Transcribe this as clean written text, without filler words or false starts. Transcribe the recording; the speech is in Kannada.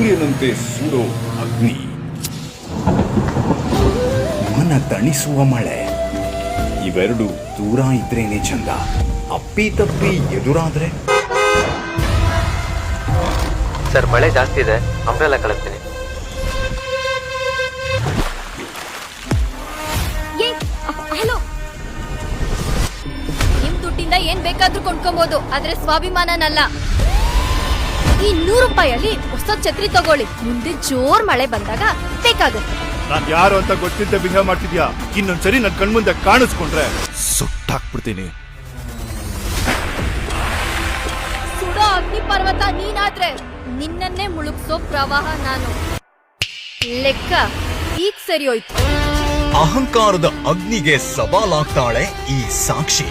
ಸೂರ್ಯನಂತೆ ಸುಡೋ ಅಗ್ನಿ, ಮನ ತಣಿಸುವ ಮಳೆ, ಇವೆರಡು ದೂರ ಇದ್ರೇನೆ ಚಂದ. ಅಪ್ಪಿ ತಪ್ಪಿ ಎದುರಾದ್ರೆ ಸರ್ ಮಳೆ ಜಾಸ್ತಿ ಇದೆ, ಅಂಬ್ರೆಲ್ಲ ಕಳಿಸ್ತೀನಿ. ಹಲೋ, ನಿಮ್ ದುಡ್ಡಿಂದ ಏನ್ ಬೇಕಾದ್ರೂ ಕೊಂಡ್ಕೊಬಹುದು, ಆದ್ರೆ ಸ್ವಾಭಿಮಾನನಲ್ಲ. ಈ 100 ರೂಪಾಯಲ್ಲಿ ಹೊಸ ಛತ್ರಿ ತಗೊಳ್ಳಿ, ಮುಂದೆ ಜೋರ್ ಮಳೆ ಬಂದಾಗ ಬೇಕಾಗುತ್ತೆ. ನಾನ್ ಯಾರು ಅಂತ ಗೊತ್ತಿದ್ದ ಬಿಹೇವ್ ಮಾಡ್ತಿದ್ಯಾ? ಇನ್ನೊಂದ್ಸರಿ ನನ್ ಕಣ್ಮುಂದೆ ಕಾಣಿಸ್ಕೊಂಡ್ರೆ ಸುಟ್ಟಾಕ್ಬಿಡ್ತೀನಿ. ಸುಡೋ ಅಗ್ನಿ ಪರ್ವತ ನೀನಾದ್ರೆ ನಿನ್ನನ್ನೇ ಮುಳುಗ್ಸೋ ಪ್ರವಾಹ ನಾನು. ಲೆಕ್ಕ ಈಗ ಸರಿ ಹೋಯ್ತು. ಅಹಂಕಾರದ ಅಗ್ನಿಗೆ ಸವಾಲಾಗ್ತಾಳೆ ಈ ಸಾಕ್ಷಿ.